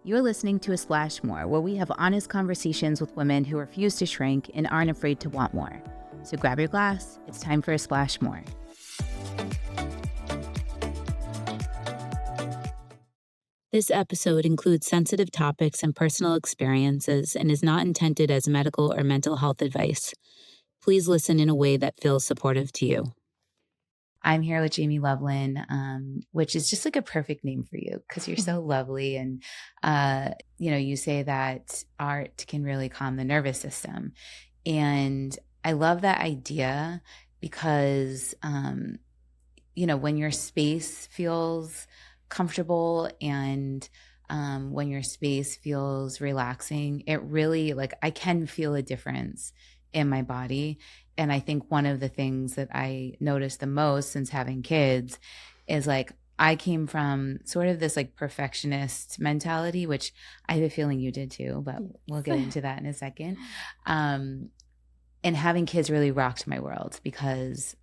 You're listening to ASplashMore, where we have honest conversations with women who refuse to shrink and aren't afraid to want more. So grab your glass. It's time for ASplashMore. This episode includes sensitive topics and personal experiences and is not intended as medical or mental health advice. Please listen in a way that feels supportive to you. I'm here with Jaime Lovelynn, which is just like a perfect name for you because you're so lovely. And, you say that art can really calm the nervous system. And I love that idea because, when your space feels comfortable and when your space feels relaxing, it really I can feel a difference in my body. And I think one of the things that I noticed the most since having kids is I came from sort of this perfectionist mentality, which I have a feeling you did too, but we'll get into that in a second. And having kids really rocked my world because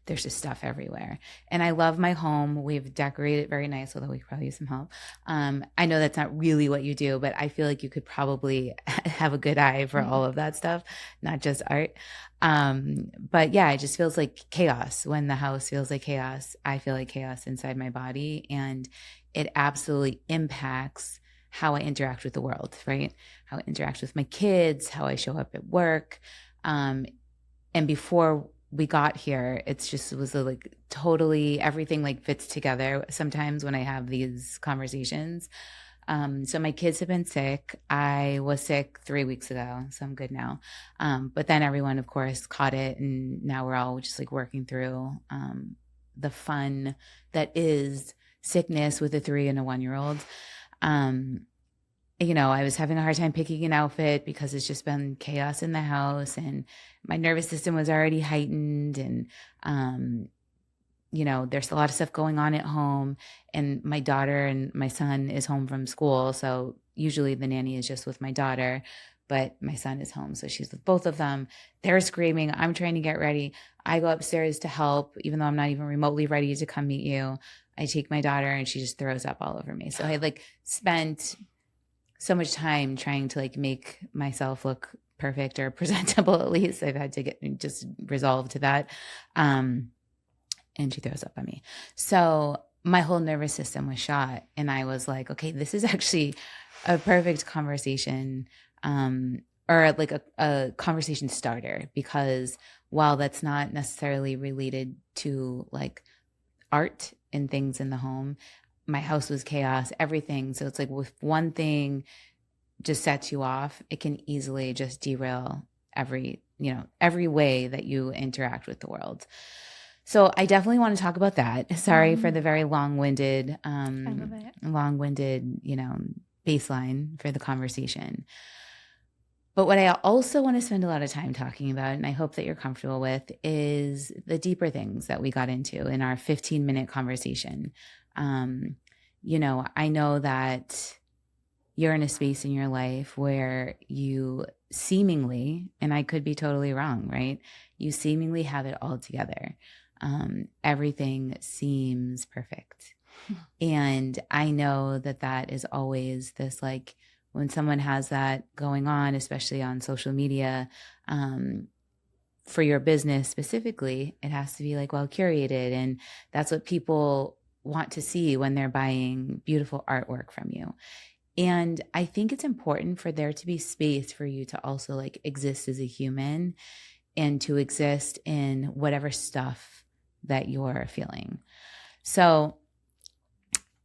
there's just stuff everywhere. And I love my home. We've decorated very nice, although we could probably use some help. I know that's not really what you do, but I feel like you could probably have a good eye for all of that stuff, not just art. But yeah, it just feels like chaos. When the house feels like chaos, I feel like chaos inside my body. And it absolutely impacts how I interact with the world, right? How I interact with my kids, how I show up at work. And before we got here, it was totally everything fits together sometimes when I have these conversations. So my kids have been sick. I was sick 3 weeks ago, so I'm good now. But then everyone, of course, caught it, and now we're all just working through the fun that is sickness with a 3 and a 1-year-old. I was having a hard time picking an outfit because it's just been chaos in the house and my nervous system was already heightened. And, there's a lot of stuff going on at home, and my daughter and my son is home from school. So usually the nanny is just with my daughter, but my son is home. So she's with both of them. They're screaming. I'm trying to get ready. I go upstairs to help, even though I'm not even remotely ready to come meet you. I take my daughter and she just throws up all over me. So I spent so much time trying to make myself look perfect or presentable. At least I've had to get just resolved to that. And she throws up on me. So my whole nervous system was shot. And I was like, okay, this is actually a perfect conversation, or a conversation starter, because while that's not necessarily related to art and things in the home, my house was chaos, everything. So it's if one thing just sets you off, it can easily just derail every way that you interact with the world. So I definitely want to talk about that. Sorry for the very long-winded, baseline for the conversation. But what I also want to spend a lot of time talking about, and I hope that you're comfortable with, is the deeper things that we got into in our 15-minute conversation. I know that you're in a space in your life where you seemingly, and I could be totally wrong, right? You seemingly have it all together. Everything seems perfect. And I know that is always this, when someone has that going on, especially on social media, for your business specifically, it has to be well curated. And that's what people want to see when they're buying beautiful artwork from you. And I think it's important for there to be space for you to also exist as a human and to exist in whatever stuff that you're feeling. So,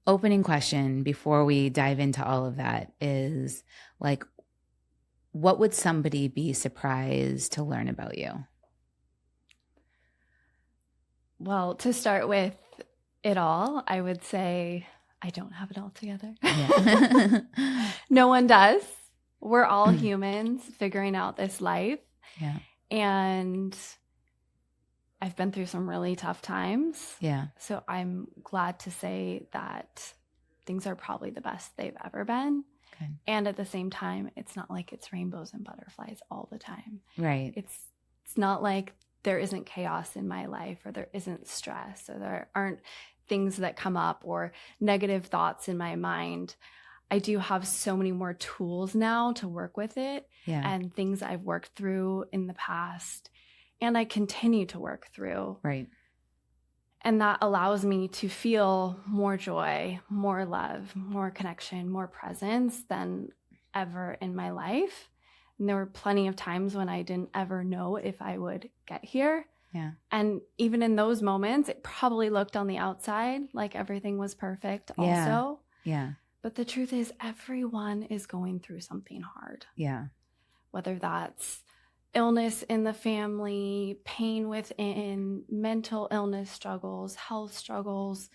opening question before we dive into all of that is what would somebody be surprised to learn about you? Well, to start with it all, I would say I don't have it all together. Yeah. No one does. We're all humans figuring out this life. Yeah. And I've been through some really tough times. Yeah. So I'm glad to say that things are probably the best they've ever been. Good. And at the same time, it's not like it's rainbows and butterflies all the time. Right. It's not like there isn't chaos in my life, or there isn't stress, or there aren't things that come up or negative thoughts in my mind. I do have so many more tools now to work with it, and things I've worked through in the past, and I continue to work through. Right. And that allows me to feel more joy, more love, more connection, more presence than ever in my life. And there were plenty of times when I didn't ever know if I would get here. Yeah. And even in those moments, it probably looked on the outside like everything was perfect also. Yeah. But the truth is, everyone is going through something hard. Yeah. Whether that's illness in the family, pain within, mental illness struggles, health struggles,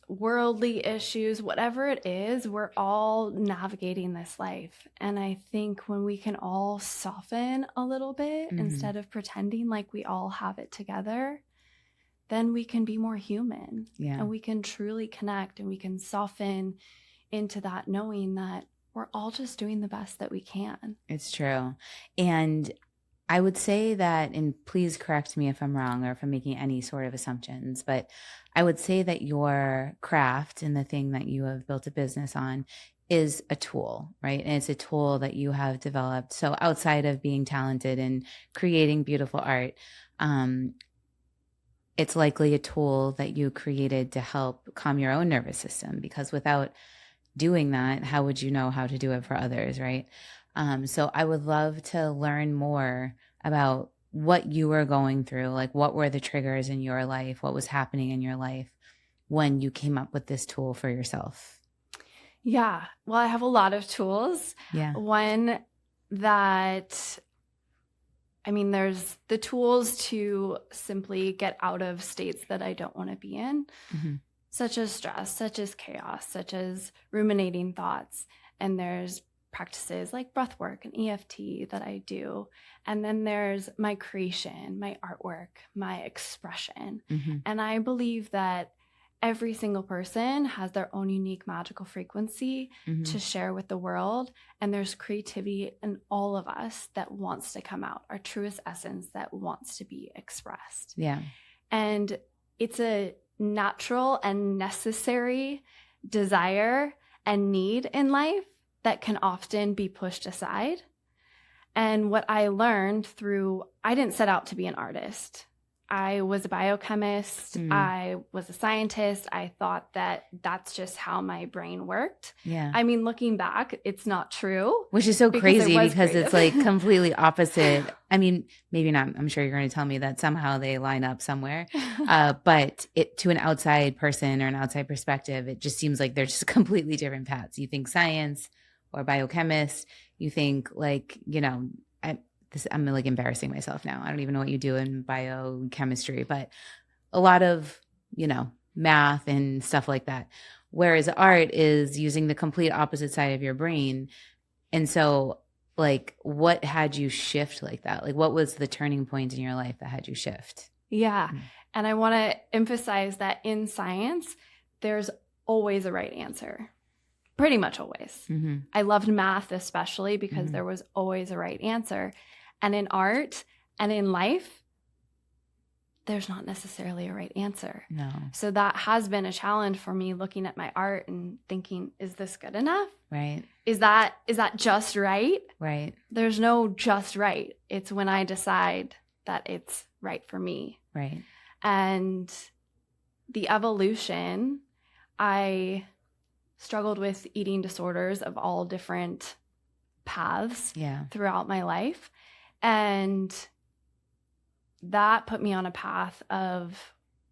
worldly issues, whatever it is, we're all navigating this life. And I think when we can all soften a little bit instead of pretending like we all have it together, then we can be more human. Yeah. And we can truly connect, and we can soften into that knowing that we're all just doing the best that we can. It's true. And I would say that, and please correct me if I'm wrong or if I'm making any sort of assumptions, but I would say that your craft and the thing that you have built a business on is a tool, right? And it's a tool that you have developed. So outside of being talented and creating beautiful art, it's likely a tool that you created to help calm your own nervous system, because without doing that, how would you know how to do it for others, right? So I would love to learn more about what you were going through. Like, what were the triggers in your life? What was happening in your life when you came up with this tool for yourself? Yeah. Well, I have a lot of tools. Yeah. One that, there's the tools to simply get out of states that I don't want to be in, such as stress, such as chaos, such as ruminating thoughts. And there's practices like breath work and EFT that I do. And then there's my creation, my artwork, my expression. And I believe that every single person has their own unique magical frequency to share with the world. And there's creativity in all of us that wants to come out, our truest essence that wants to be expressed. Yeah. And it's a natural and necessary desire and need in life that can often be pushed aside. And what I learned I didn't set out to be an artist. I was a biochemist. I was a scientist. I thought that that's just how my brain worked. Yeah. Looking back, it's not true. Which is so crazy because it's like completely opposite. Maybe not. I'm sure you're going to tell me that somehow they line up somewhere. But to an outside person or an outside perspective, it just seems like they're just completely different paths. You think science or biochemist, you think like, I'm like embarrassing myself now. I don't even know what you do in biochemistry, but a lot of, math and stuff like that. Whereas art is using the complete opposite side of your brain. And so like, what had you shift like that? Like, what was the turning point in your life that had you shift? Yeah. And I want to emphasize that in science, there's always a right answer. Pretty much always. I loved math especially because there was always a right answer. And in art and in life, there's not necessarily a right answer. No. So that has been a challenge for me, looking at my art and thinking, is this good enough? Right. Is that just right? Right. There's no just right. It's when I decide that it's right for me. Right. And the evolution, I struggled with eating disorders of all different paths throughout my life. And that put me on a path of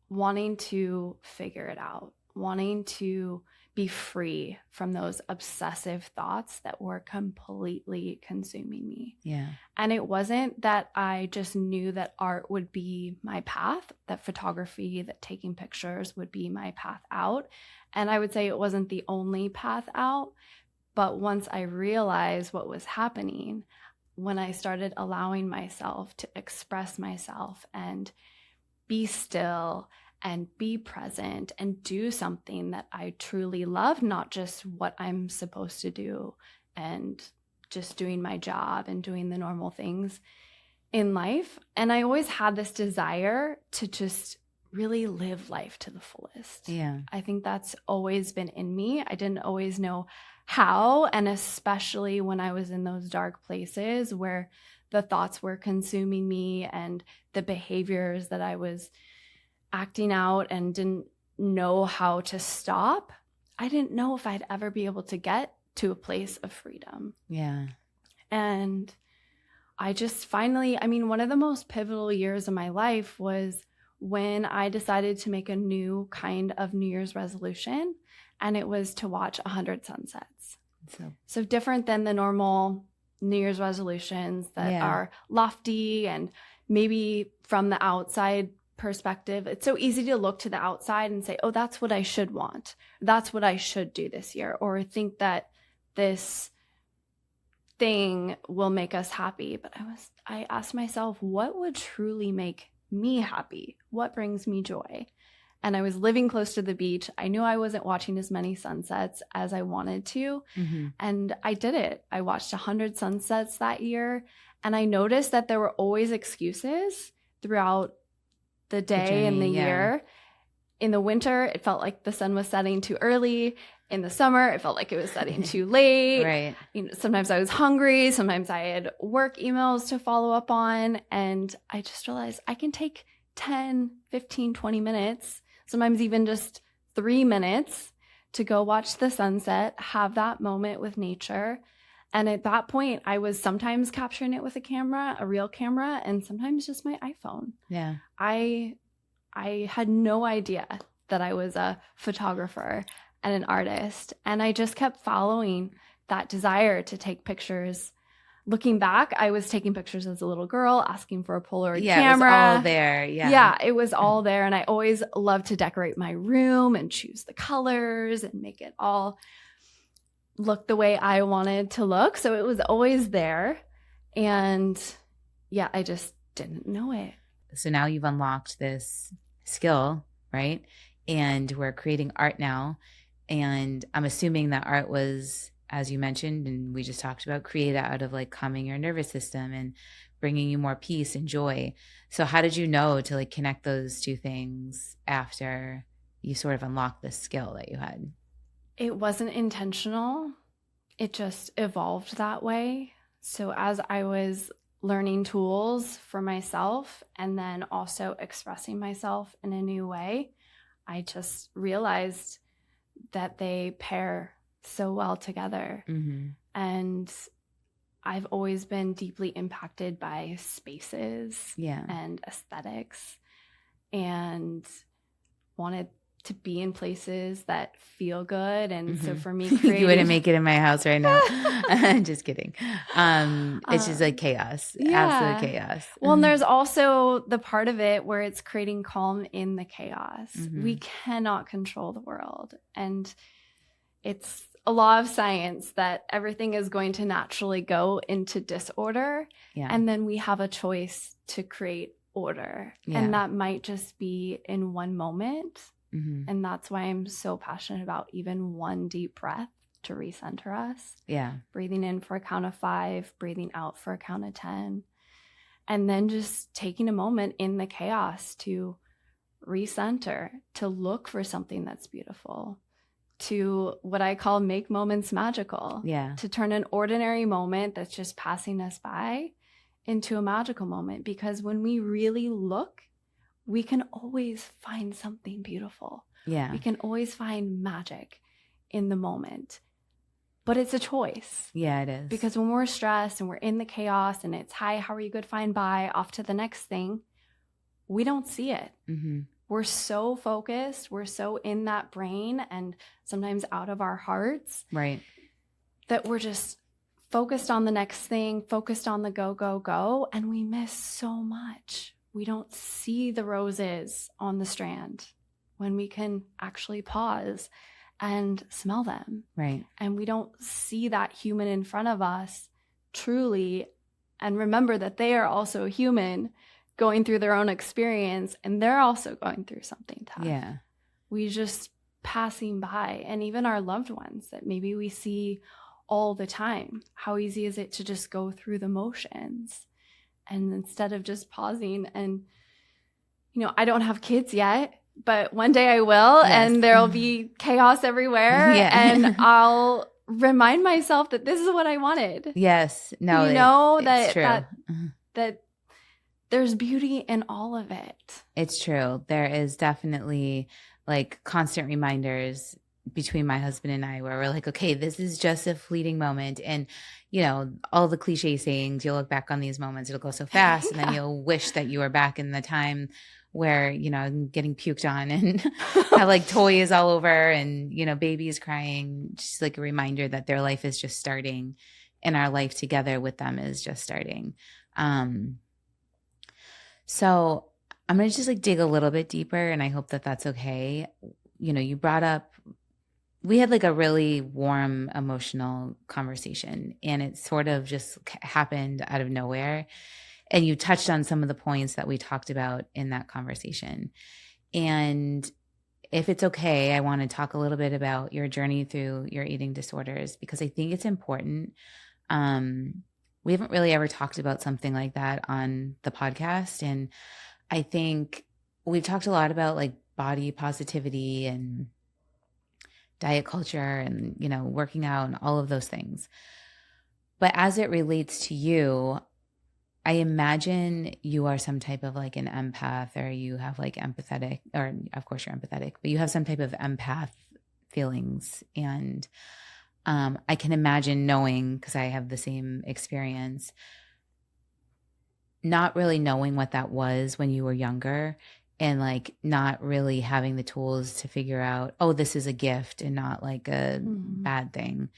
wanting to figure it out, wanting to be free from those obsessive thoughts that were completely consuming me. Yeah. And it wasn't that I just knew that art would be my path, that photography, that taking pictures would be my path out. And I would say it wasn't the only path out. But once I realized what was happening, when I started allowing myself to express myself and be still and be present and do something that I truly love, not just what I'm supposed to do and just doing my job and doing the normal things in life. And I always had this desire to just really live life to the fullest. Yeah. I think that's always been in me. I didn't always know how, and especially when I was in those dark places where the thoughts were consuming me and the behaviors that I was acting out and didn't know how to stop. I didn't know if I'd ever be able to get to a place of freedom. Yeah. And I just finally, I mean, one of the most pivotal years of my life was when I decided to make a new kind of New Year's resolution, and it was to watch 100 sunsets. So different than the normal New Year's resolutions that are lofty and maybe from the outside perspective, it's so easy to look to the outside and say, oh, that's what I should want. That's what I should do this year. Or think that this thing will make us happy. But I asked myself, what would truly make me happy? What brings me joy? And I was living close to the beach. I knew I wasn't watching as many sunsets as I wanted to. Mm-hmm. And I did it. I watched 100 sunsets that year. And I noticed that there were always excuses throughout the day and the year. In the winter, it felt like the sun was setting too early. In the summer, it felt like it was setting too late. Right. You know, sometimes I was hungry. Sometimes I had work emails to follow up on. And I just realized I can take 10, 15, 20 minutes, sometimes even just 3 minutes to go watch the sunset, have that moment with nature. And at that point, I was sometimes capturing it with a camera, a real camera, and sometimes just my iPhone. Yeah. I had no idea that I was a photographer and an artist. And I just kept following that desire to take pictures. Looking back, I was taking pictures as a little girl, asking for a Polaroid camera. It was all there. Yeah, it was all there. And I always loved to decorate my room and choose the colors and make it all look the way I wanted to look. So it was always there. And yeah, I just didn't know it. So now you've unlocked this skill, right? And we're creating art now. And I'm assuming that art was, as you mentioned, and we just talked about, created out of like calming your nervous system and bringing you more peace and joy. So how did you know to like connect those two things after you sort of unlocked this skill that you had? It wasn't intentional. It just evolved that way. So as I was learning tools for myself and then also expressing myself in a new way, I just realized that they pair so well together. Mm-hmm. And I've always been deeply impacted by spaces and aesthetics and wanted to be in places that feel good. And so for me, creating... You wouldn't make it in my house right now. Just kidding. It's just like chaos. Absolute chaos. Well, and there's also the part of it where it's creating calm in the chaos. We cannot control the world. And it's a law of science that everything is going to naturally go into disorder. Yeah. And then we have a choice to create order. Yeah. And that might just be in one moment. Mm-hmm. And that's why I'm so passionate about even one deep breath to recenter us. Yeah. Breathing in for a count of 5, breathing out for a count of 10. And then just taking a moment in the chaos to recenter, to look for something that's beautiful, to what I call make moments magical. Yeah. To turn an ordinary moment that's just passing us by into a magical moment. Because when we really look, we can always find something beautiful. Yeah. We can always find magic in the moment. But it's a choice. Yeah, it is. Because when we're stressed and we're in the chaos and it's, hi, how are you good? Fine, bye, off to the next thing, we don't see it. Mm-hmm. We're so focused. We're so in that brain and sometimes out of our hearts. Right. That we're just focused on the next thing, focused on the go, go, go. And we miss so much. We don't see the roses on the strand when we can actually pause and smell them. Right. And we don't see that human in front of us truly and remember that they are also human going through their own experience and they're also going through something tough. Yeah. We just passing by, and even our loved ones that maybe we see all the time. How easy is it to just go through the motions? And instead of just pausing and I don't have kids yet, but one day I will, Yes. and there'll be chaos everywhere. Yeah. And I'll remind myself that this is what I wanted. Yes. No, It's true. that there's beauty in all of it. It's true. There is definitely like constant reminders between my husband and I where we're like, okay, this is just a fleeting moment. And, all the cliche sayings, you'll look back on these moments, it'll go so fast. And then you'll wish that you were back in the time where, I'm getting puked on and have like toys all over and, babies crying. Just like a reminder that their life is just starting and our life together with them is just starting. So I'm going to just like dig a little bit deeper, and I hope that that's okay. You brought up, we had like a really warm emotional conversation, and it sort of just happened out of nowhere. And you touched on some of the points that we talked about in that conversation. And if it's okay, I want to talk a little bit about your journey through your eating disorders, because I think it's important. We haven't really ever talked about something like that on the podcast. And I think we've talked a lot about like body positivity and diet culture and, working out and all of those things. But as it relates to you, I imagine you are some type of like an empath, or you have like empathetic, or of course you're empathetic, but you have some type of empath feelings. And I can imagine knowing, because I have the same experience, not really knowing what that was when you were younger, and like not really having the tools to figure out, oh, this is a gift and not like a bad thing.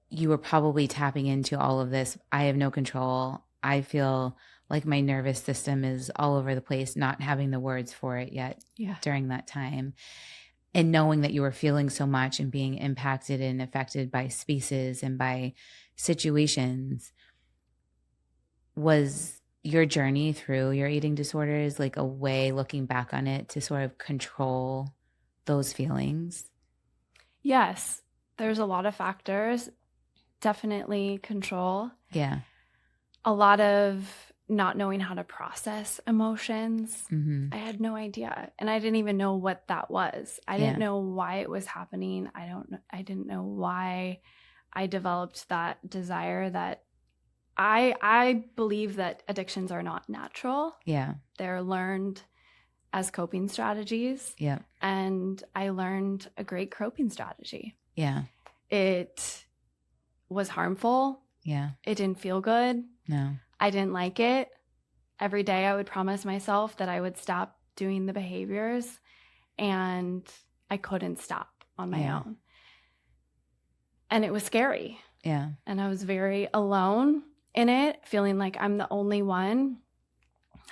You were probably tapping into all of this. I have no control. I feel like my nervous system is all over the place, not having the words for it yet during that time. And knowing that you were feeling so much and being impacted and affected by spaces and by situations. Was your journey through your eating disorders like a way, looking back on it, to sort of control those feelings? Yes. There's a lot of factors. Definitely control. Yeah. A lot of not knowing how to process emotions. Mm-hmm. I had no idea. And I didn't even know what that was. I didn't know why it was happening. I didn't know why I developed that desire. That I believe that addictions are not natural. Yeah. They're learned as coping strategies. Yeah. And I learned a great coping strategy. Yeah. It was harmful. Yeah. It didn't feel good. No. I didn't like it. Every day I would promise myself that I would stop doing the behaviors, and I couldn't stop on my own. And it was scary. Yeah. And I was very alone in it, feeling like I'm the only one.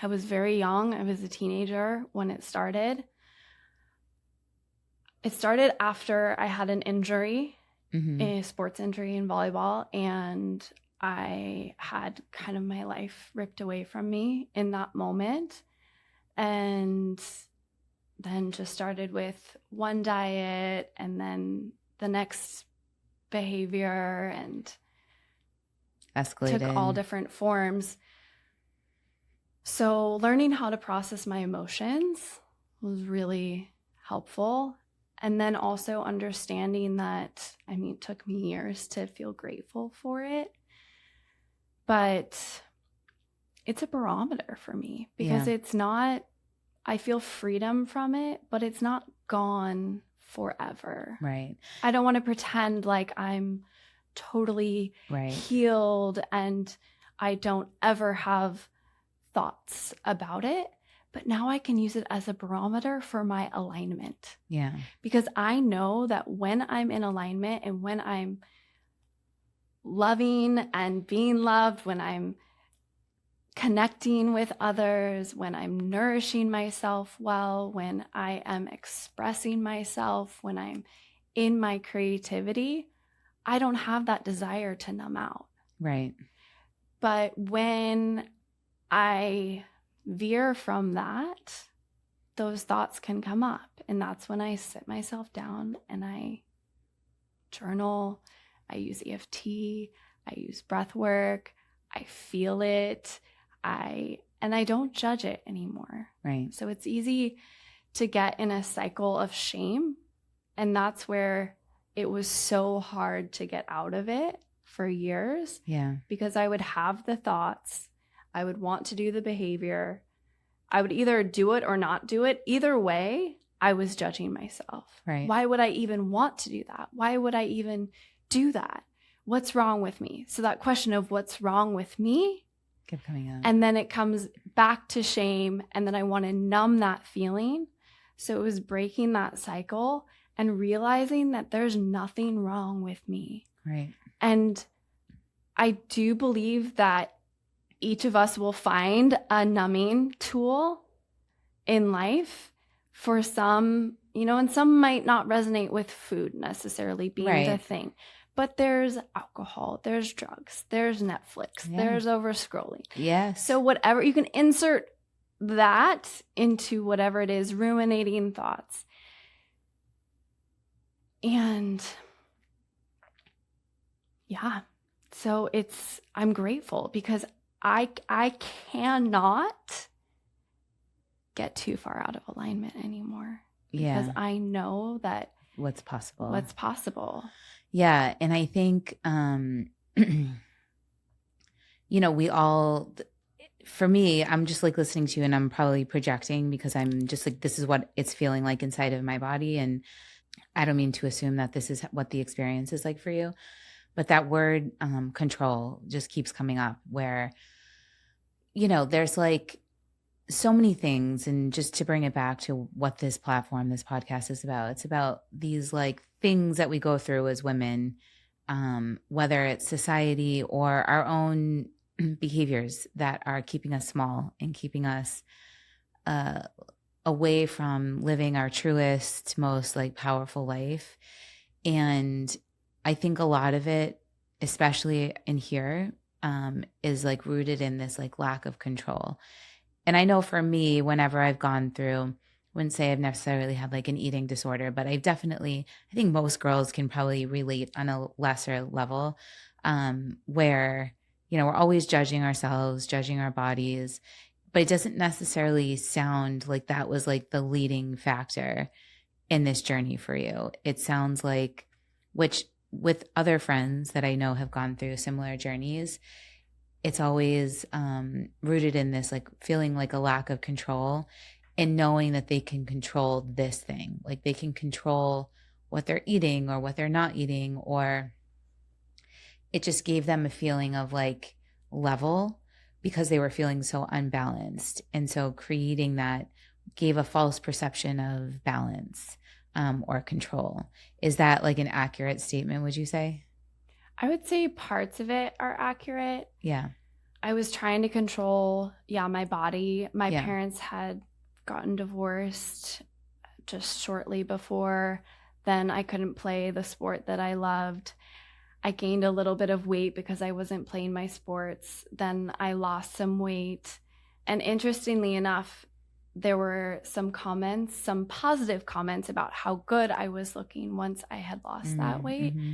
I was very young. I was a teenager when it started. It started after I had an injury, a sports injury in volleyball, and I had kind of my life ripped away from me in that moment. And then just started with one diet and then the next behavior, and escalated. Took all different forms. So learning how to process my emotions was really helpful. And then also understanding that, it took me years to feel grateful for it. But it's a barometer for me, because it's not, I feel freedom from it, but it's not gone forever. Right. I don't want to pretend like I'm totally healed and I don't ever have thoughts about it. But now I can use it as a barometer for my alignment. Yeah. Because I know that when I'm in alignment and when I'm loving and being loved, when I'm connecting with others, when I'm nourishing myself well, when I am expressing myself, when I'm in my creativity, I don't have that desire to numb out. Right. But when I veer from that, those thoughts can come up. And that's when I sit myself down and I journal. I use EFT. I use breath work. I feel it. I and I don't judge it anymore. Right. So it's easy to get in a cycle of shame. And that's where it was so hard to get out of it for years. Yeah. Because I would have the thoughts, I would want to do the behavior. I would either do it or not do it. Either way, I was judging myself. Right. Why would I even want to do that? Why would I even do that? What's wrong with me? So that question of what's wrong with me kept coming up. And then it comes back to shame. And then I want to numb that feeling. So it was breaking that cycle and realizing that there's nothing wrong with me. Right. And I do believe that each of us will find a numbing tool in life. For some, and some might not resonate with food necessarily being the thing. But there's alcohol, there's drugs, there's Netflix, there's over scrolling. Yes. So whatever, you can insert that into whatever it is, ruminating thoughts. And yeah, so I'm grateful because I cannot get too far out of alignment anymore. Because I know that what's possible. Yeah. And I think, we all, for me, I'm just like listening to you and I'm probably projecting because I'm just like, this is what it's feeling like inside of my body. And I don't mean to assume that this is what the experience is like for you, but that word control just keeps coming up where, there's like so many things. And just to bring it back to what this podcast is about, it's about these like things that we go through as women, whether it's society or our own behaviors that are keeping us small and keeping us away from living our truest, most like powerful life. And I think a lot of it, especially in here, is like rooted in this like lack of control. And I know for me, whenever I've gone through, wouldn't say I've necessarily had like an eating disorder, but I think most girls can probably relate on a lesser level, where, we're always judging ourselves, judging our bodies, but it doesn't necessarily sound like that was like the leading factor in this journey for you. It sounds like, which with other friends that I know have gone through similar journeys, it's always rooted in this like feeling like a lack of control and knowing that they can control this thing. Like they can control what they're eating or what they're not eating, or it just gave them a feeling of like level because they were feeling so unbalanced. And so creating that gave a false perception of balance or control. Is that like an accurate statement, would you say? I would say parts of it are accurate. Yeah. I was trying to control, my body. My parents had gotten divorced just shortly before. Then I couldn't play the sport that I loved. I gained a little bit of weight because I wasn't playing my sports. Then I lost some weight. And interestingly enough, there were some positive comments about how good I was looking once I had lost that weight. Mm-hmm.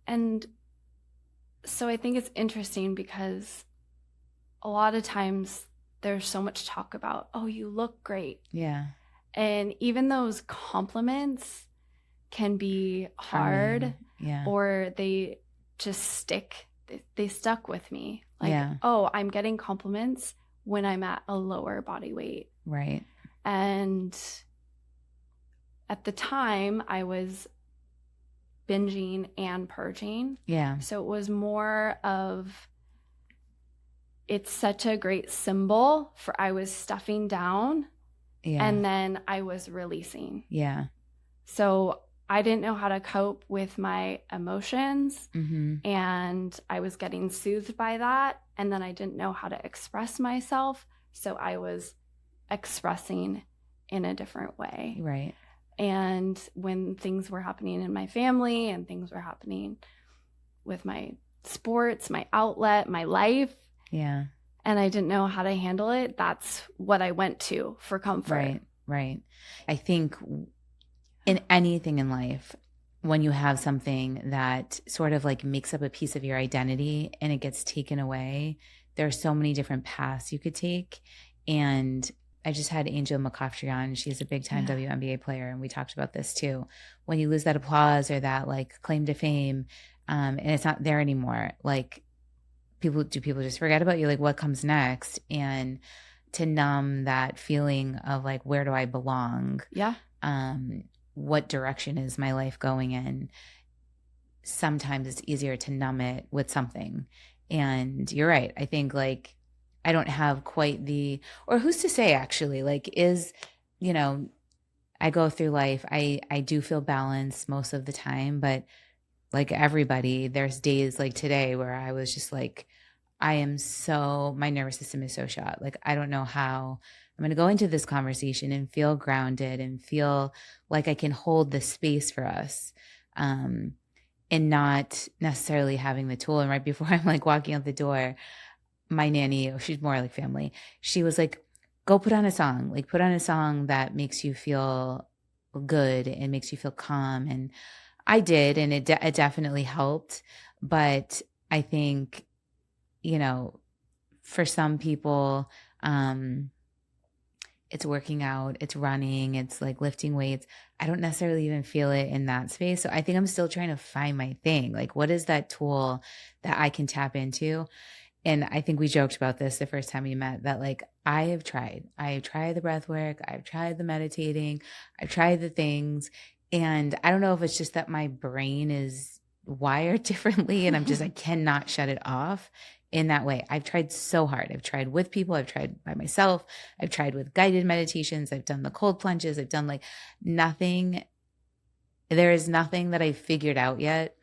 And so I think it's interesting because a lot of times there's so much talk about, oh, you look great. Yeah. And even those compliments can be hard, or they just stick. They stuck with me. Like, oh, I'm getting compliments when I'm at a lower body weight. Right. And at the time I was binging and purging. Yeah. So it was more of, it's such a great symbol for I was stuffing down and then I was releasing. Yeah. So I didn't know how to cope with my emotions, and I was getting soothed by that. And then I didn't know how to express myself. So I was expressing in a different way. Right. And when things were happening in my family and things were happening with my sports, my outlet, my life, and I didn't know how to handle it, that's what I went to for comfort. Right. I think in anything in life, when you have something that sort of like makes up a piece of your identity and it gets taken away, there are so many different paths you could take. And I just had Angel McCoughtry on. She's a big time WNBA player. And we talked about this too. When you lose that applause or that like claim to fame, and it's not there anymore, like people just forget about you? Like what comes next? And to numb that feeling of like, where do I belong? Yeah. What direction is my life going in? Sometimes it's easier to numb it with something. And you're right. I think like I don't have quite or who's to say actually, like I go through life. I do feel balanced most of the time, but like everybody, there's days like today where I was just like, my nervous system is so shot. Like, I don't know how I'm going to go into this conversation and feel grounded and feel like I can hold the space for us. And not necessarily having the tool. And right before I'm like walking out the door, my nanny, she's more like family, she was like, go put on a song, that makes you feel good and makes you feel calm. And I did, and it definitely helped. But I think, for some people, it's working out, it's running, it's like lifting weights. I don't necessarily even feel it in that space. So I think I'm still trying to find my thing. Like, what is that tool that I can tap into? And I think we joked about this the first time we met, that like I have tried the breath work, I've tried the meditating, I've tried the things. And I don't know if it's just that my brain is wired differently and I cannot shut it off in that way. I've tried so hard. I've tried with people. I've tried by myself. I've tried with guided meditations. I've done the cold plunges. I've done like nothing. There is nothing that I've figured out yet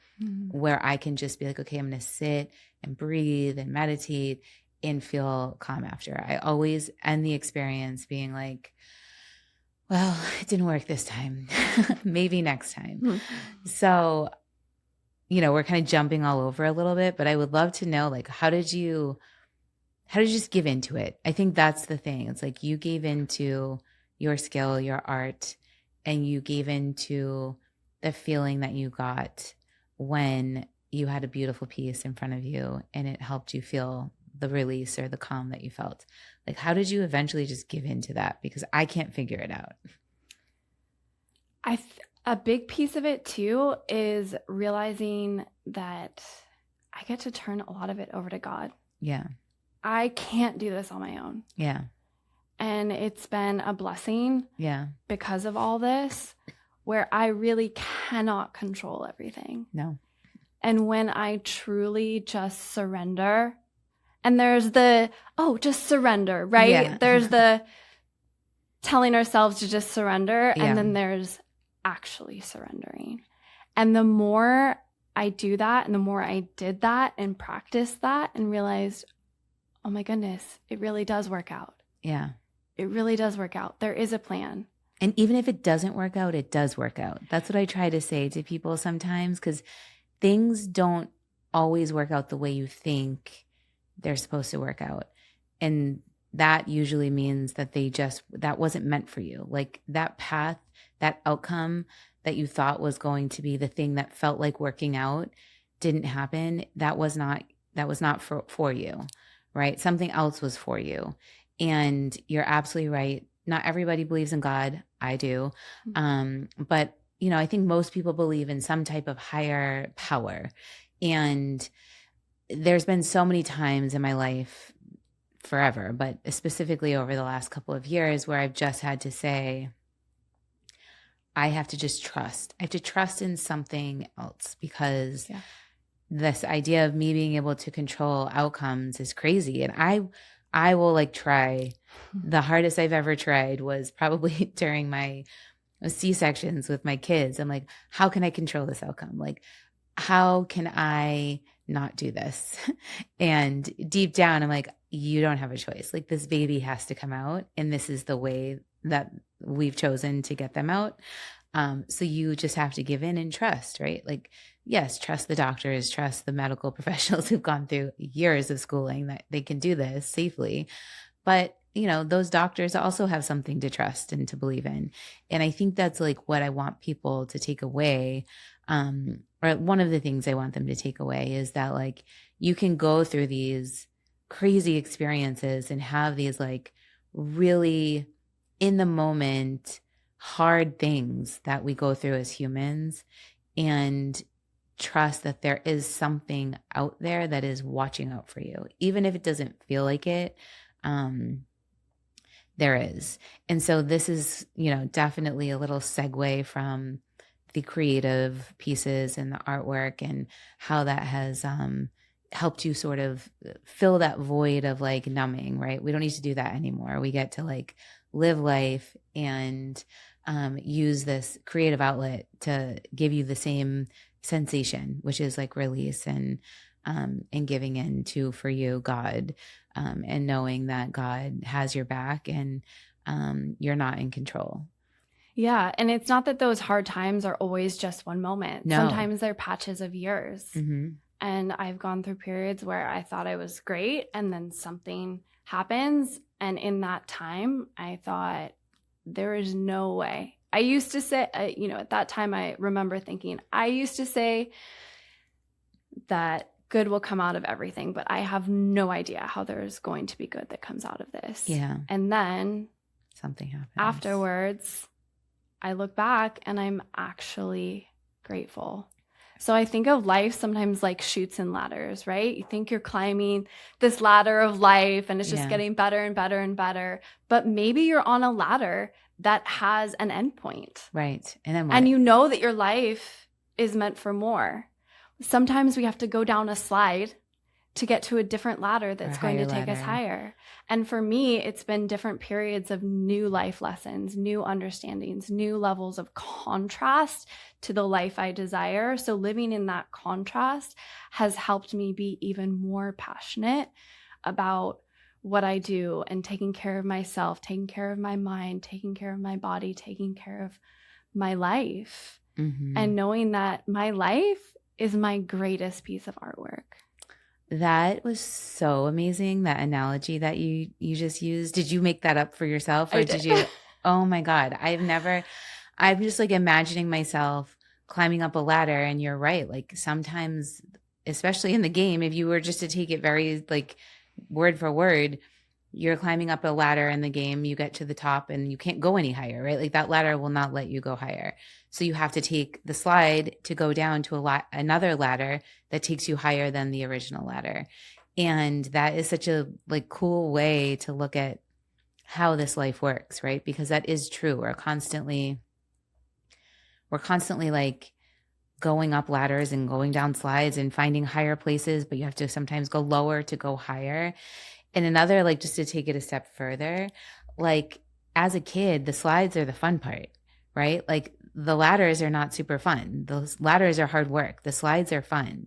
where I can just be like, okay, I'm going to sit and breathe and meditate and feel calm after. I always end the experience being like, well, it didn't work this time. Maybe next time. So, we're kind of jumping all over a little bit, but I would love to know, like, how did you just give into it? I think that's the thing. It's like you gave into your skill, your art, and you gave into the feeling that you got when you had a beautiful piece in front of you and it helped you feel the release or the calm that you felt. Like, how did you eventually just give into that? Because I can't figure it out. A big piece of it too is realizing that I get to turn a lot of it over to God. Yeah. I can't do this on my own. Yeah. And it's been a blessing. Yeah. Because of all this, where I really cannot control everything. No. And when I truly just surrender, and there's just surrender, right? Yeah. There's the telling ourselves to just surrender, and then there's actually surrendering. And the more I do that, and the more I did that and practiced that and realized, oh my goodness, it really does work out. Yeah. It really does work out. There is a plan. And even if it doesn't work out, it does work out. That's what I try to say to people sometimes, because things don't always work out the way you think they're supposed to work out. And that usually means that that wasn't meant for you. Like that path, that outcome that you thought was going to be the thing that felt like working out didn't happen. That was not for you, right? Something else was for you. And you're absolutely right. Not everybody believes in God. I do. But I think most people believe in some type of higher power. And there's been so many times in my life, forever, but specifically over the last couple of years, where I've just had to say, I have to just trust. I have to trust in something else, because this idea of me being able to control outcomes is crazy. And I will like try. The hardest I've ever tried was probably during my C-sections with my kids. I'm like, how can I control this outcome? Like, how can I not do this? And deep down, I'm like, you don't have a choice. Like, this baby has to come out, and this is the way that we've chosen to get them out. So you just have to give in and trust, right? Like, yes, trust the doctors, trust the medical professionals who've gone through years of schooling that they can do this safely. But, those doctors also have something to trust and to believe in. And I think that's like what I want people to take away. Or one of the things I want them to take away is that like you can go through these crazy experiences and have these like really in the moment hard things that we go through as humans, and trust that there is something out there that is watching out for you, even if it doesn't feel like it. There is. And so this is, definitely a little segue from the creative pieces and the artwork and how that has helped you sort of fill that void of like numbing, right? We don't need to do that anymore. We get to like live life and use this creative outlet to give you the same sensation, which is like release and giving in to, for you, God, and knowing that God has your back and you're not in control. Yeah. And it's not that those hard times are always just one moment. No. Sometimes they're patches of years. Mm-hmm. And I've gone through periods where I thought I was great and then something happens. And in that time, I thought there is no way. I used to say, at that time, I remember thinking, I used to say that good will come out of everything, but I have no idea how there's going to be good that comes out of this. Yeah. And then something happens. Afterwards, I look back and I'm actually grateful. So I think of life sometimes like chutes and ladders, right? You think you're climbing this ladder of life and it's just getting better and better and better. But maybe you're on a ladder that has an endpoint. Right. And then what? And you know that your life is meant for more. Sometimes we have to go down a slide to get to a different ladder that's going to take us higher. And for me, it's been different periods of new life lessons, new understandings, new levels of contrast to the life I desire. So living in that contrast has helped me be even more passionate about what I do and taking care of myself, taking care of my mind, taking care of my body, taking care of my life. Mm-hmm. And knowing that my life is my greatest piece of artwork. That was so amazing, that analogy that you just used. Did you make that up for yourself, or did you? Oh my God. I'm just like imagining myself climbing up a ladder, and you're right. Like sometimes, especially in the game, if you were just to take it very like word for word, you're climbing up a ladder in the game, you get to the top and you can't go any higher, right? Like that ladder will not let you go higher. So you have to take the slide to go down to another ladder that takes you higher than the original ladder. And that is such a like cool way to look at how this life works, right? Because that is true. We're constantly like going up ladders and going down slides and finding higher places, but you have to sometimes go lower to go higher. And another, like just to take it a step further, like as a kid, the slides are the fun part, right? Like the ladders are not super fun. Those ladders are hard work. The slides are fun.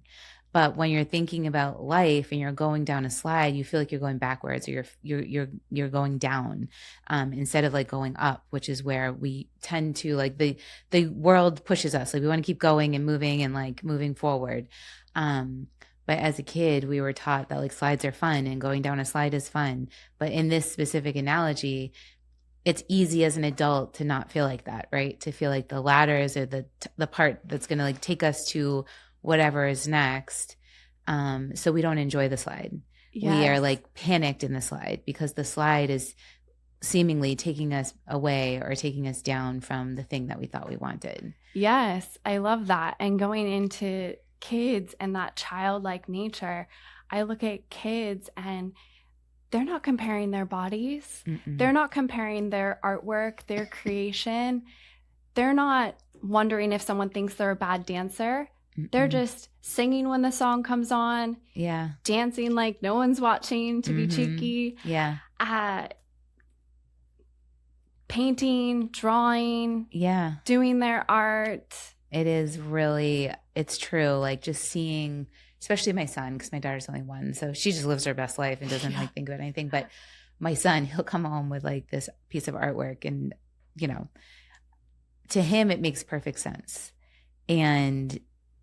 But when you're thinking about life and you're going down a slide, you feel like you're going backwards, or you're going down instead of like going up, which is where we tend to like the world pushes us. Like we want to keep going and moving and like moving forward. But as a kid, we were taught that like slides are fun and going down a slide is fun. But in this specific analogy, it's easy as an adult to not feel like that, right? To feel like the ladders are the part that's going to like take us to whatever is next. So we don't enjoy the slide. Yes. We are like panicked in the slide because the slide is seemingly taking us away or taking us down from the thing that we thought we wanted. Yes, I love that. And going into kids and that childlike nature, I look at kids and they're not comparing their bodies. Mm-mm. They're not comparing their artwork, their creation. They're not wondering if someone thinks they're a bad dancer. Mm-mm. They're just singing when the song comes on. Yeah. Dancing like no one's watching to be cheeky. Yeah. Painting, drawing. Yeah. Doing their art. It is really, it's true. Like just seeing, especially my son, because my daughter's only one. So she just lives her best life and doesn't like think about anything. But my son, he'll come home with like this piece of artwork and, to him, it makes perfect sense. And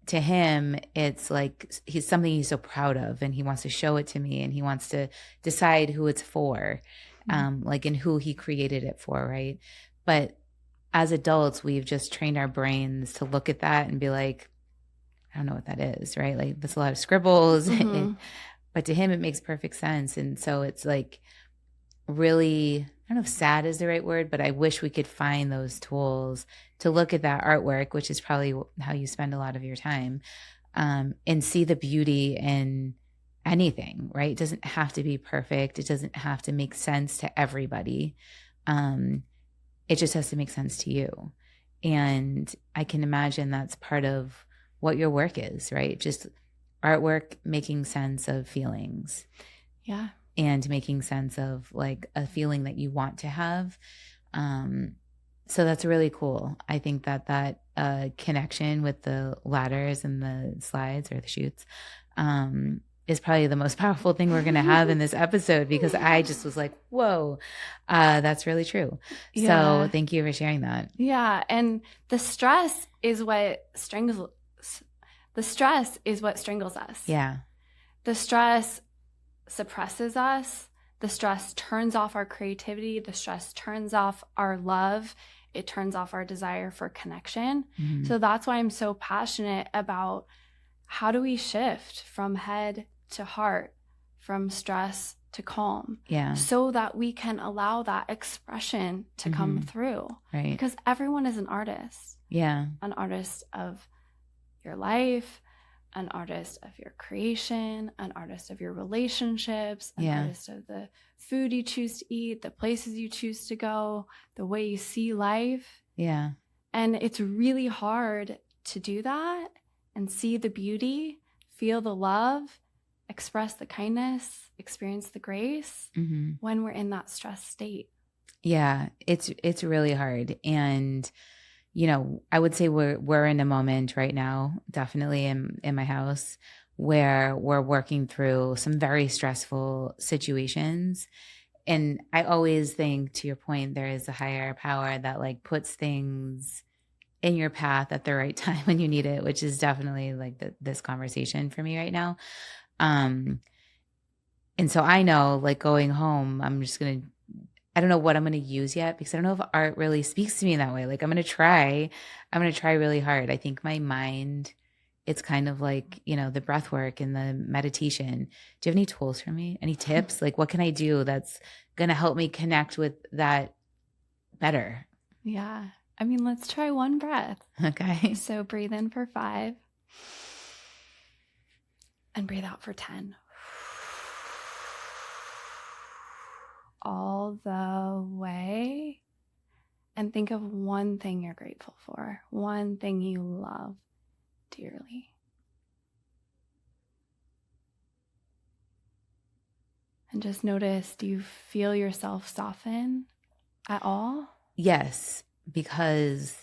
to him, it's like he's something he's so proud of and he wants to show it to me and he wants to decide who it's for, like and who he created it for, right? But as adults, we've just trained our brains to look at that and be like, I don't know what that is, right? Like there's a lot of scribbles, but to him, it makes perfect sense. And so it's like really don't know if sad is the right word, but I wish we could find those tools to look at that artwork, which is probably how you spend a lot of your time, and see the beauty in anything, right? It doesn't have to be perfect. It doesn't have to make sense to everybody. It just has to make sense to you. And I can imagine that's part of what your work is, right? Just artwork making sense of feelings. Yeah. And making sense of like a feeling that you want to have. So that's really cool. I think that connection with the ladders and the slides or the chutes is probably the most powerful thing we're going to have in this episode, because I just was like, whoa, that's really true. Yeah. So thank you for sharing that. Yeah. And the stress is what strangles us. Yeah. The stress suppresses us. The stress turns off our creativity. The stress turns off our love. It turns off our desire for connection. Mm-hmm. So that's why I'm so passionate about how do we shift from head to heart, from stress to calm, so that we can allow that expression to come through. Right. Because everyone is an artist. Yeah. An artist of your life, an artist of your creation, an artist of your relationships, an artist of the food you choose to eat, the places you choose to go, the way you see life. Yeah. And it's really hard to do that and see the beauty, feel the love, express the kindness, experience the grace when we're in that stress state. Yeah, it's really hard. And I would say we're in a moment right now, definitely in my house, where we're working through some very stressful situations. And I always think, to your point, there is a higher power that like puts things in your path at the right time when you need it, which is definitely like this conversation for me right now. And so I know, like, going home, I don't know what I'm going to use yet, because I don't know if art really speaks to me in that way. Like, I'm going to try really hard. I think my mind, it's kind of like, the breath work and the meditation. Do you have any tools for me? Any tips? Like, what can I do that's going to help me connect with that better? Yeah. I mean, let's try one breath. Okay. So breathe in for 5 and breathe out for 10. All the way. And think of one thing you're grateful for, one thing you love dearly. And just notice, do you feel yourself soften at all? Yes, because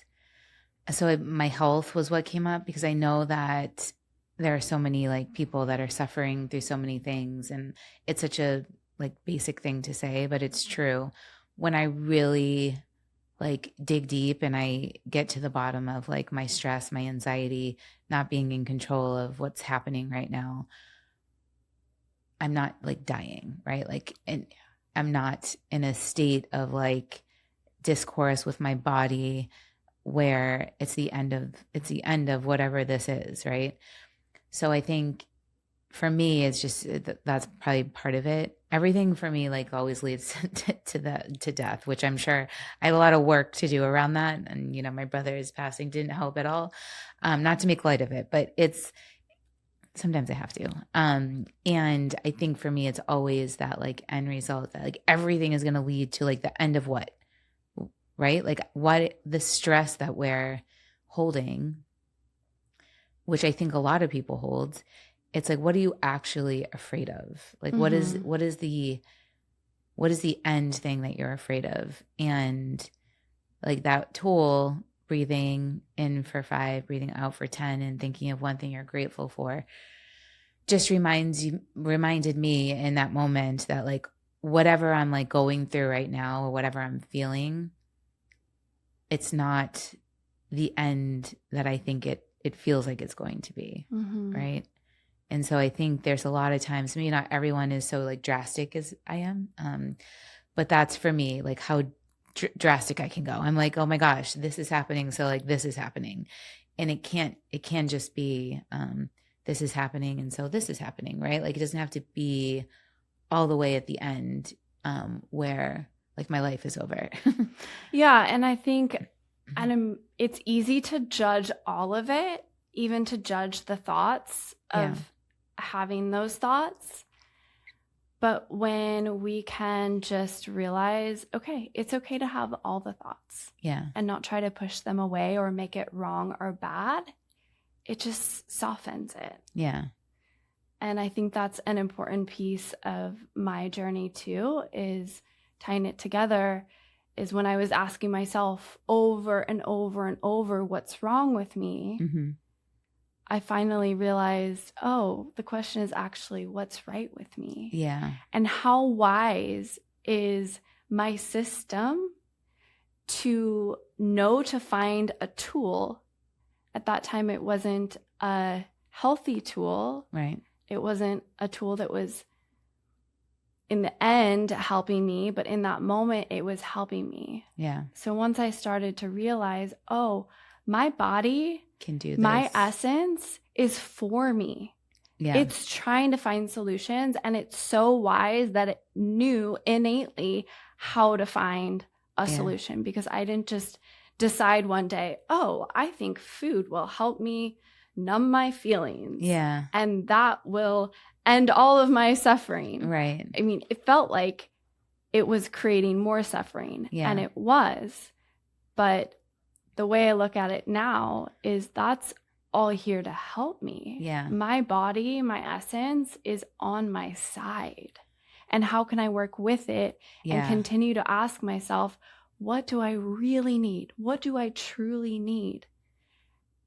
my health was what came up, because I know that there are so many like people that are suffering through so many things, and it's such a like basic thing to say, but it's true. When I really like dig deep and I get to the bottom of like my stress, my anxiety, not being in control of what's happening right now, I'm not like dying, right? Like, and I'm not in a state of like discourse with my body where it's the end of whatever this is, right? So I think for me, it's just that's probably part of it. Everything for me like always leads to death, which I'm sure I have a lot of work to do around that. And my brother's passing didn't help at all. Not to make light of it, but it's sometimes I have to. And I think for me, it's always that like end result that like everything is going to lead to like the end of what, right? Like what the stress that we're holding, which I think a lot of people hold. It's like, what are you actually afraid of? Like, what is the end thing that you're afraid of? And like that tool, breathing in for 5, breathing out for 10, and thinking of one thing you're grateful for, just reminded me in that moment that like whatever I'm like going through right now or whatever I'm feeling, it's not the end that I think it feels like it's going to be, right? And so I think there's a lot of times, maybe not everyone is so like drastic as I am, but that's for me, like how drastic I can go. I'm like, oh my gosh, this is happening. So like this is happening. And it can just be this is happening. And so this is happening, right? Like it doesn't have to be all the way at the end where like my life is over. Yeah. And I think it's easy to judge all of it, even to judge the thoughts of having those thoughts. But when we can just realize, okay, it's okay to have all the thoughts. Yeah. And not try to push them away or make it wrong or bad. It just softens it. Yeah. And I think that's an important piece of my journey too, is tying it together, is when I was asking myself over and over and over, what's wrong with me? Mm-hmm. I finally realized, oh, the question is actually what's right with me? Yeah. And how wise is my system to know to find a tool. At that time, it wasn't a healthy tool. Right. It wasn't a tool that was in the end helping me, but in that moment, it was helping me. Yeah. So once I started to realize, oh, my body can do this. My essence is for me. Yeah. It's trying to find solutions, and it's so wise that it knew innately how to find a solution, because I didn't just decide one day, oh, I think food will help me numb my feelings. Yeah. And that will end all of my suffering. Right. I mean, it felt like it was creating more suffering. Yeah. And it was. But the way I look at it now is that's all here to help me. Yeah. My body, my essence is on my side. And how can I work with it and continue to ask myself, what do I really need? What do I truly need?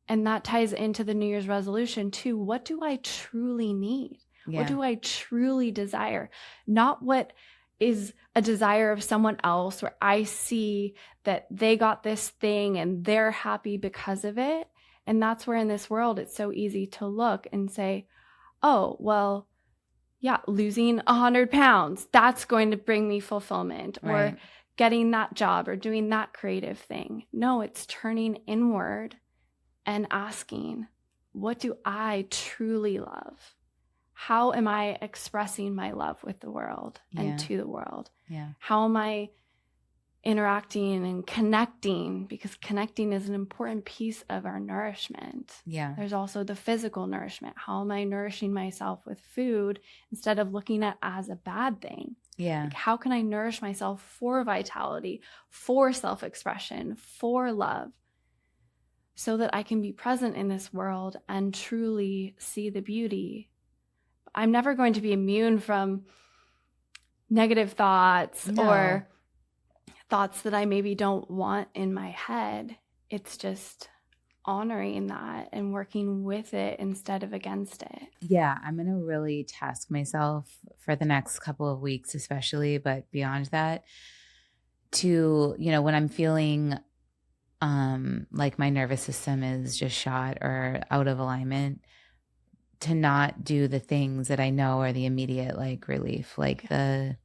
And that ties into the New Year's resolution too. What do I truly need? Yeah. What do I truly desire? Not what is a desire of someone else where I see that they got this thing and they're happy because of it. And that's where in this world, it's so easy to look and say, oh, well, yeah, losing 100 pounds, that's going to bring me fulfillment. Right. Or getting that job or doing that creative thing. No, it's turning inward and asking, what do I truly love? How am I expressing my love with the world and to the world? Yeah. How am I interacting and connecting? Because connecting is an important piece of our nourishment. Yeah. There's also the physical nourishment. How am I nourishing myself with food instead of looking at it as a bad thing? Yeah. Like, how can I nourish myself for vitality, for self-expression, for love, so that I can be present in this world and truly see the beauty? I'm never going to be immune from negative thoughts or thoughts that I maybe don't want in my head. It's just honoring that and working with it instead of against it. Yeah, I'm going to really task myself for the next couple of weeks, especially, but beyond that, to, when I'm feeling like my nervous system is just shot or out of alignment, to not do the things that I know are the immediate relief, I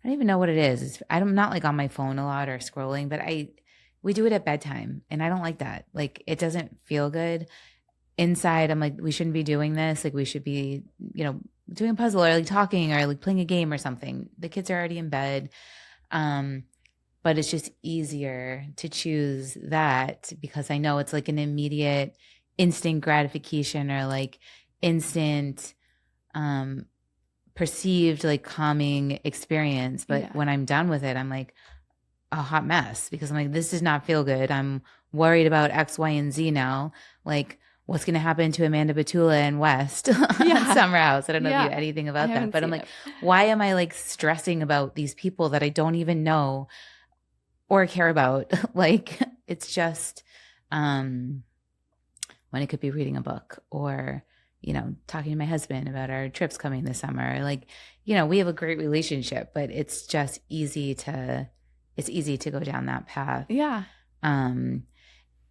don't even know what it is. I'm not on my phone a lot or scrolling, but we do it at bedtime, and I don't like that. It doesn't feel good. Inside, I'm like, we shouldn't be doing this. We should be, doing a puzzle or talking or playing a game or something. The kids are already in bed. But it's just easier to choose that because I know it's an immediate instant gratification or instant perceived calming experience. But when I'm done with it, I'm a hot mess because I'm this does not feel good. I'm worried about X, Y, and Z now. What's going to happen to Amanda Batula and West Summer House? I don't know if you know anything about that, but I'm why am I stressing about these people that I don't even know or care about? It's just when it could be reading a book or talking to my husband about our trips coming this summer. We have a great relationship, but it's just easy to go down that path. Yeah.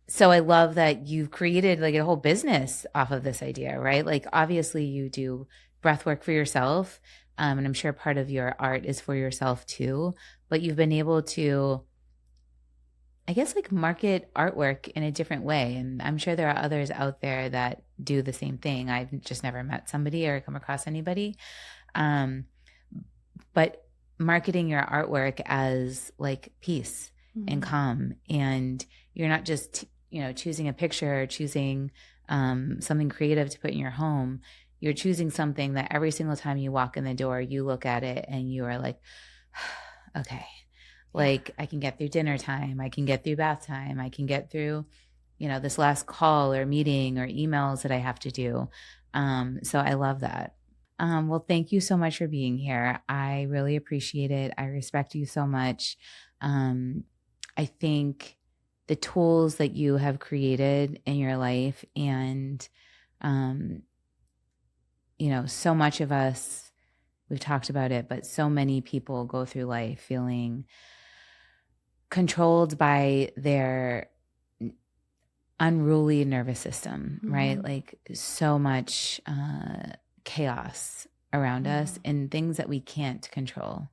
So I love that you've created a whole business off of this idea, right? Obviously you do breath work for yourself. And I'm sure part of your art is for yourself too, but you've been able to, I guess, market artwork in a different way. And I'm sure there are others out there that do the same thing. I've just never met somebody or come across anybody. But marketing your artwork as like peace and calm. And you're not just, choosing a picture or choosing something creative to put in your home. You're choosing something that every single time you walk in the door, you look at it and you are like, okay, like I can get through dinner time. I can get through bath time. I can get through, this last call or meeting or emails that I have to do. So I love that. Well, thank you so much for being here. I really appreciate it. I respect you so much. I think the tools that you have created in your life and, so much of us, we've talked about it, but so many people go through life feeling controlled by their unruly nervous system, right? Like so much chaos around us and things that we can't control,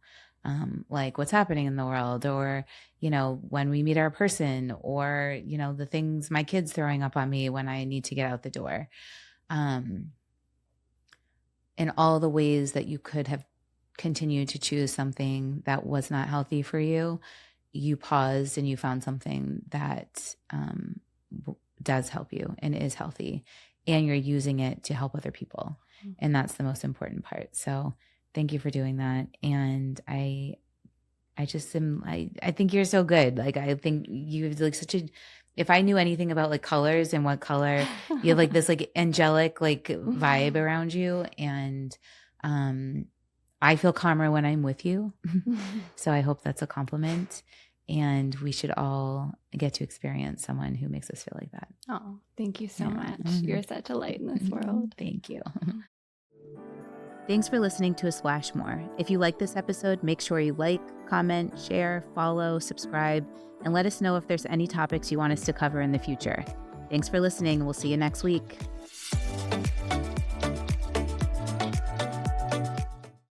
like what's happening in the world, or when we meet our person, or the things my kids throwing up on me when I need to get out the door, and all the ways that you could have continued to choose something that was not healthy for you. You paused and you found something that does help you and is healthy, and you're using it to help other people. And that's the most important part. So thank you for doing that. And I just am, I think you're so good. Like, I think you have like if I knew anything about like colors and what color, you have like this like angelic like vibe around you. And I feel calmer when I'm with you. So I hope that's a compliment. And we should all get to experience someone who makes us feel like that. Oh, thank you so much. You're such a light in this world. Thank you. Thanks for listening to ASplashMore. If you like this episode, make sure you like, comment, share, follow, subscribe, and let us know if there's any topics you want us to cover in the future. Thanks for listening. We'll see you next week.